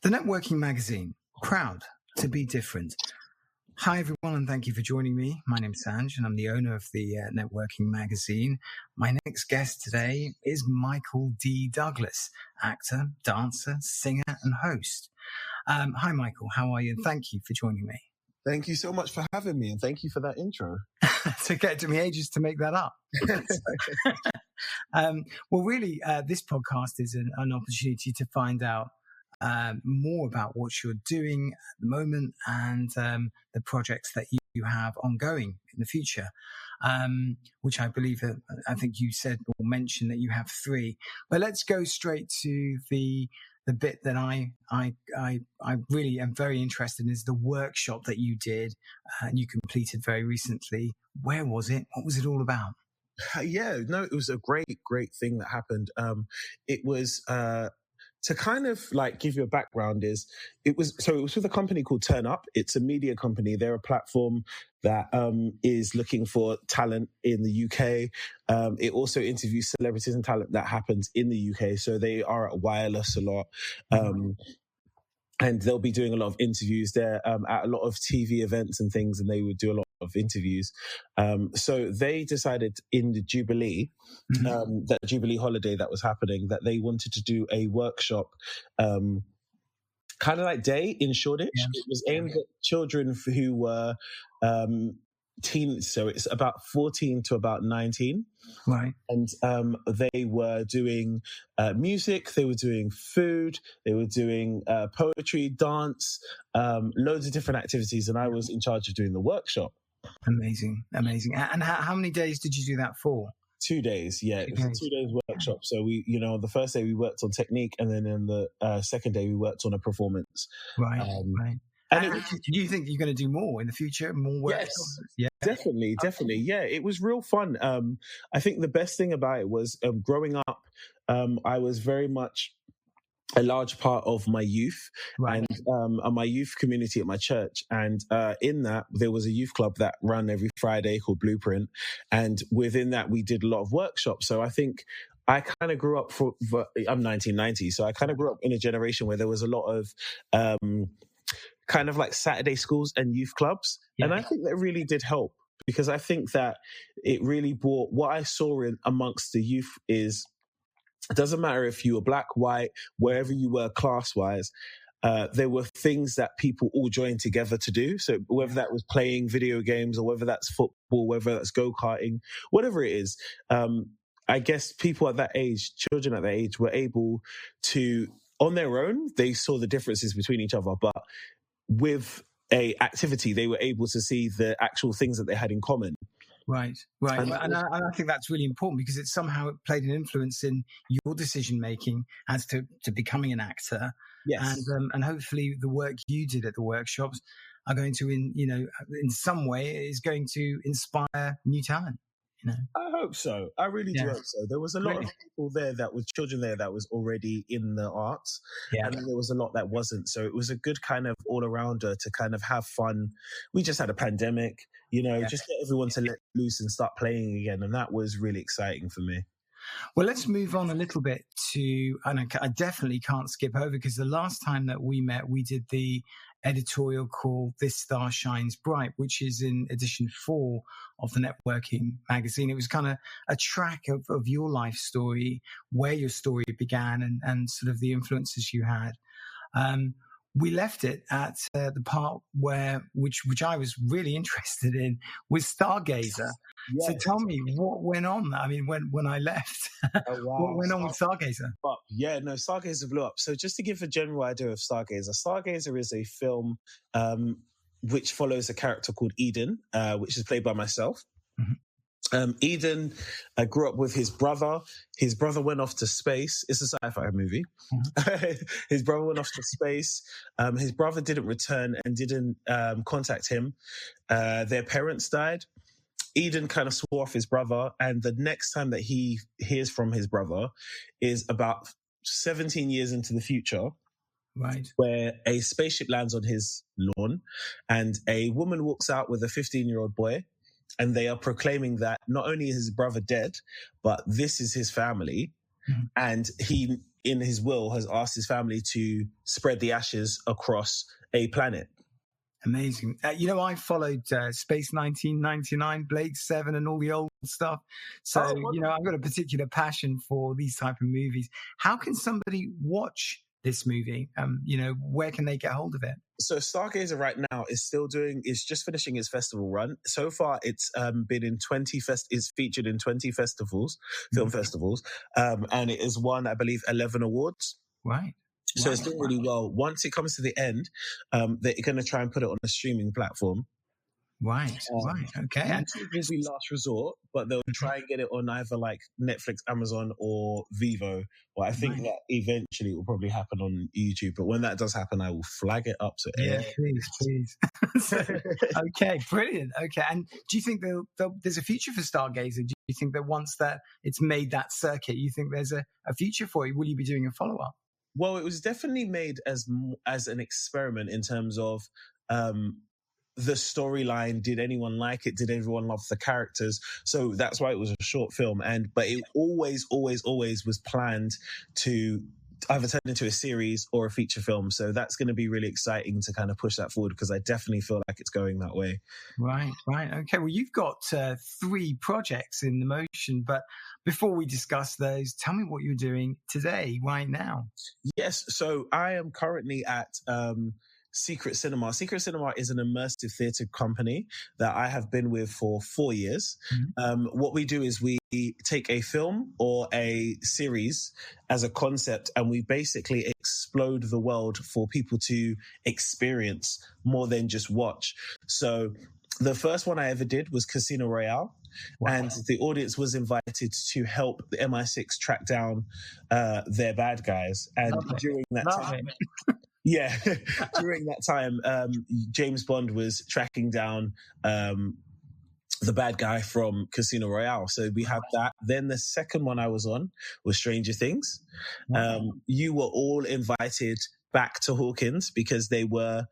The Networking Magazine, proud to be different. Hi, everyone, and thank you for joining me. My name's Sanj, and I'm the owner of the Networking Magazine. My next guest today is Michael D. Douglas, actor, dancer, singer, and host. Hi, Michael. How are you? And thank you for joining me. Thank you so much for having me, and thank you for that intro. It took me ages to make that up. Well, really, this podcast is an opportunity to find out more about what you're doing at the moment and the projects that you have ongoing in the future, which I believe I think you said or mentioned that you have 3. But let's go straight to the bit that I really am very interested in, is the workshop that you did and you completed very recently. Where was it? What was it all about? It was a great thing that happened. It was to kind of like give you a background, it was with a company called Turn Up. It's a media company. They're a platform that is looking for talent in the UK. It also interviews celebrities and talent that happens in the UK. So they are at Wireless a lot. And they'll be doing a lot of interviews there at a lot of TV events and things, and they would do a lot of interviews. So they decided in the Jubilee, that Jubilee holiday that was happening, that they wanted to do a workshop, kind of like Day in Shoreditch. Yeah. It was aimed at children who were teens, so it's about 14 to about 19. Right. And they were doing music, they were doing food, they were doing poetry, dance, loads of different activities, and I was in charge of doing the workshop. Amazing. And how many days did you do that for? 2 days, yeah. It was a 2 days workshop. So we, the first day we worked on technique, and then in the second day we worked on a performance. Right. And do you think you're going to do more in the future? More workshops? Yes, definitely. Yeah, it was real fun. I think the best thing about it was growing up, I was very much a large part of my youth, and my youth community at my church. And in that, there was a youth club that ran every Friday called Blueprint. And within that, we did a lot of workshops. So I think I kind of grew up I'm 1990. So I kind of grew up in a generation where there was a lot of kind of like Saturday schools and youth clubs. Yeah. And I think that really did help, because I think that it really brought what I saw amongst the youth is, it doesn't matter if you were black, white, wherever you were class-wise, there were things that people all joined together to do. So whether that was playing video games, or whether that's football, whether that's go-karting, whatever it is, I guess people at that age, children at that age, were able to, on their own, they saw the differences between each other, but with a activity, they were able to see the actual things that they had in common. Right. And I think that's really important, because it somehow played an influence in your decision making as to becoming an actor. Yes. And hopefully the work you did at the workshops are going to, in some way, is going to inspire new talent. I hope so. I really do hope so. There was a lot of people there children there that was already in the arts, and then there was a lot that wasn't. So it was a good kind of all-arounder to kind of have fun. We just had a pandemic, just get everyone to let loose and start playing again, and that was really exciting for me. Well, let's move on a little bit and I definitely can't skip over, because the last time that we met, we did the editorial called This Star Shines Bright, which is in edition 4 of the Networking Magazine. It was kind of a track of your life story, where your story began and sort of the influences you had. We left it at the part which I was really interested in, was Stargazer. Yes. So tell me, what went on? I mean, when I left, what went on with Stargazer? Stargazer blew up. So just to give a general idea of Stargazer is a film which follows a character called Eden, which is played by myself. Mm-hmm. Eden grew up with his brother. His brother went off to space. It's a sci-fi movie. Mm-hmm. His brother went off to space. His brother didn't return and didn't contact him. Their parents died. Eden kind of swore off his brother, and the next time that he hears from his brother is about 17 years into the future. Right. Where a spaceship lands on his lawn, and a woman walks out with a 15-year-old boy, and they are proclaiming that not only is his brother dead, but this is his family. Mm-hmm. And he in his will, has asked his family to spread the ashes across a planet. Amazing. I followed Space 1999, Blade 7 and all the old stuff. So, I've got a particular passion for these type of movies. How can somebody watch this movie? Where can they get hold of it? So Stargazer right now is just finishing its festival run. So far, it's been in it's featured in 20 festivals, film festivals, and it has won, I believe, 11 awards. Right. So it's doing really well. Once it comes to the end, they're going to try and put it on a streaming platform. Right. Okay. YouTube will be last resort, but they'll try and get it on either like Netflix, Amazon, or Vivo. Well, I think that eventually it will probably happen on YouTube. But when that does happen, I will flag it up. Please. Okay, brilliant. Okay, and do you think there's a future for Stargazer? Do you think that once that it's made that circuit, you think there's a future for it? Will you be doing a follow-up? Well, it was definitely made as an experiment in terms of the storyline. Did anyone like it? Did everyone love the characters? So that's why it was a short film. But it always was planned to either turn into a series or a feature film. So that's going to be really exciting to kind of push that forward, because I definitely feel like it's going that way. Right. Okay. Well, you've got 3 projects in the motion, but before we discuss those, tell me what you're doing today, right now. Yes. So I am currently at Secret Cinema. Secret Cinema is an immersive theatre company that I have been with for 4 years. What we do is we take a film or a series as a concept, and we basically explode the world for people to experience more than just watch. So the first one I ever did was Casino Royale. Wow. And the audience was invited to help the MI6 track down their bad guys. And during that time... Yeah, during that time, James Bond was tracking down the bad guy from Casino Royale. So we had that. Then the second one I was on was Stranger Things. You were all invited back to Hawkins because they were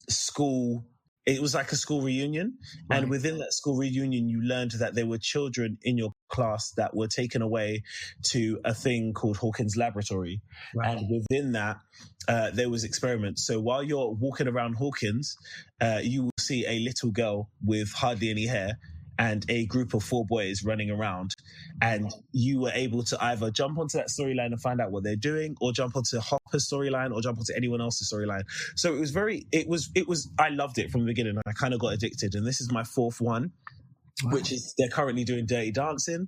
school... It was like a school reunion. Right. And within that school reunion, you learned that there were children in your class that were taken away to a thing called Hawkins Laboratory. Right. And within that, there was experiments. So while you're walking around Hawkins, you will see a little girl with hardly any hair and a group of 4 boys running around. And you were able to either jump onto that storyline and find out what they're doing, or jump onto Hopper's storyline, or jump onto anyone else's storyline. So I loved it from the beginning. I kind of got addicted. And this is my 4th one, which is they're currently doing Dirty Dancing.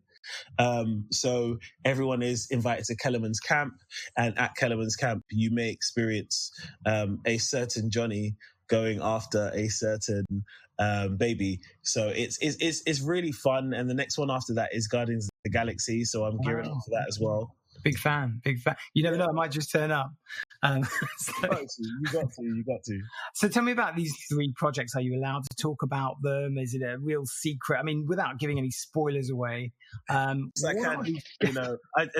So everyone is invited to Kellerman's camp. And at Kellerman's camp, you may experience a certain Johnny going after a certain baby. So it's really fun. And the next one after that is Guardians of the Galaxy. So I'm gearing up for that as well. Big fan. You never know, I might just turn up. You got to. So tell me about these 3 projects. Are you allowed to talk about them? Is it a real secret? I mean, without giving any spoilers away. As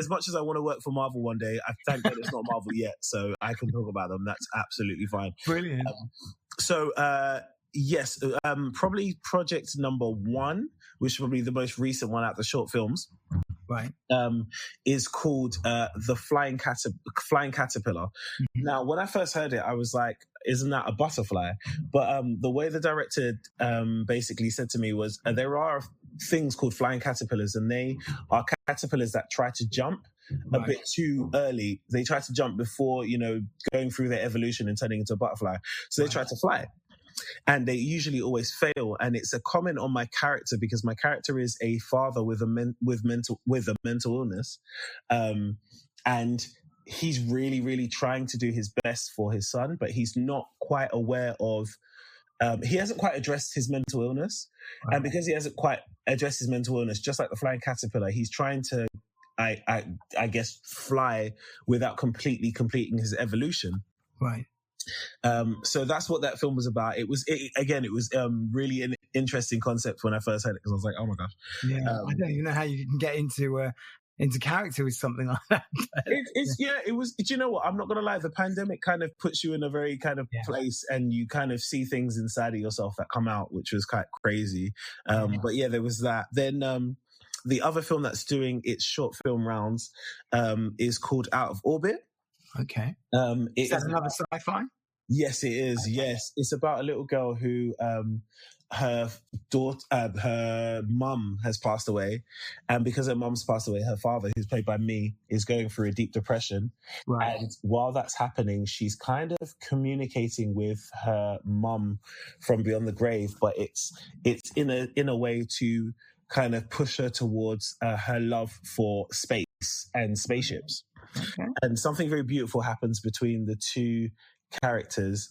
much as I want to work for Marvel one day, I thank God it's not Marvel yet, so I can talk about them. That's absolutely fine. Brilliant. Yes, probably project number 1, which is probably the most recent one out of the short films. Right. Is called The Flying Caterpillar. Mm-hmm. Now, when I first heard it, I was like, isn't that a butterfly? But the way the director basically said to me was, there are things called flying caterpillars, and they are caterpillars that try to jump a bit too early. They try to jump before, going through their evolution and turning into a butterfly. So they try to fly. And they usually always fail. And it's a comment on my character, because my character is a father with a mental illness. And he's really, really trying to do his best for his son, but he's not quite aware of, he hasn't quite addressed his mental illness. Right. And because he hasn't quite addressed his mental illness, just like the flying caterpillar, he's trying to, I guess, fly without completely completing his evolution. Right. So that's what that film was about. It was really an interesting concept when I first heard it, because I was like, oh my gosh. Yeah, I don't even know how you can get into character with something like that. It was. Do you know what? I'm not gonna lie. The pandemic kind of puts you in a very kind of place, and you kind of see things inside of yourself that come out, which was quite crazy. But yeah, there was that. Then the other film that's doing its short film rounds is called Out of Orbit. Okay. Is that another sci-fi? Yes, it is. Okay. Yes, it's about a little girl who her mum has passed away, and because her mum's passed away, her father, who's played by me, is going through a deep depression. Right. And while that's happening, she's kind of communicating with her mum from beyond the grave, but it's in a way to kind of push her towards her love for space and spaceships. Okay. And something very beautiful happens between the two characters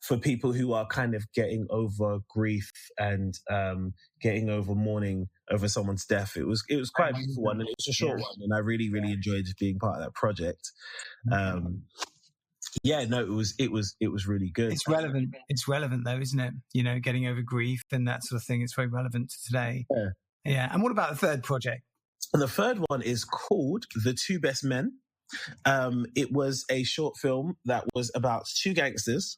for people who are kind of getting over grief and getting over mourning over someone's death. It was quite a beautiful one, and it was a short one, and I really enjoyed being part of that project. It was really good. It's relevant though, isn't it? You know, getting over grief and that sort of thing. It's very relevant to today. Yeah. And what about the third project? And the third one is called The Two Best Men. It was a short film that was about two gangsters,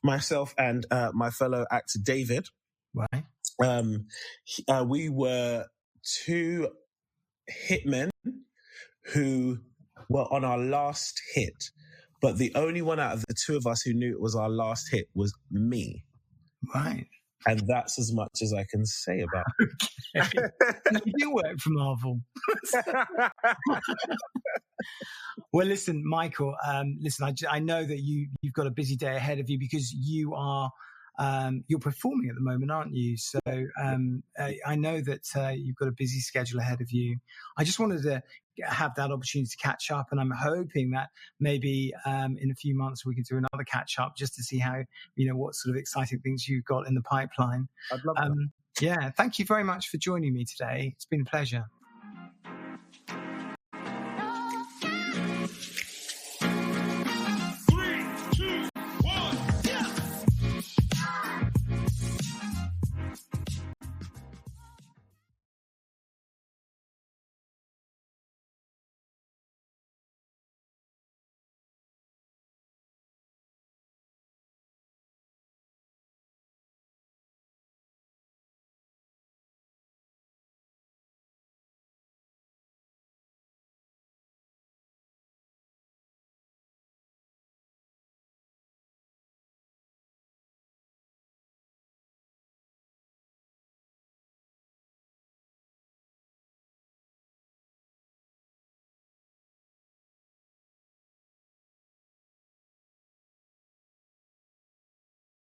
myself and my fellow actor David. Right. We were two hitmen who were on our last hit, but the only one out of the two of us who knew it was our last hit was me. Right. And that's as much as I can say about it. Okay. You do work for Marvel. Well, listen, Michael, I know that you've got a busy day ahead of you because you are you're performing at the moment, aren't you? So I know that you've got a busy schedule ahead of you. I just wanted to have that opportunity to catch up, and I'm hoping that maybe in a few months we can do another catch up just to see how, what sort of exciting things you've got in the pipeline. I'd love that. Yeah, thank you very much for joining me today. It's been a pleasure.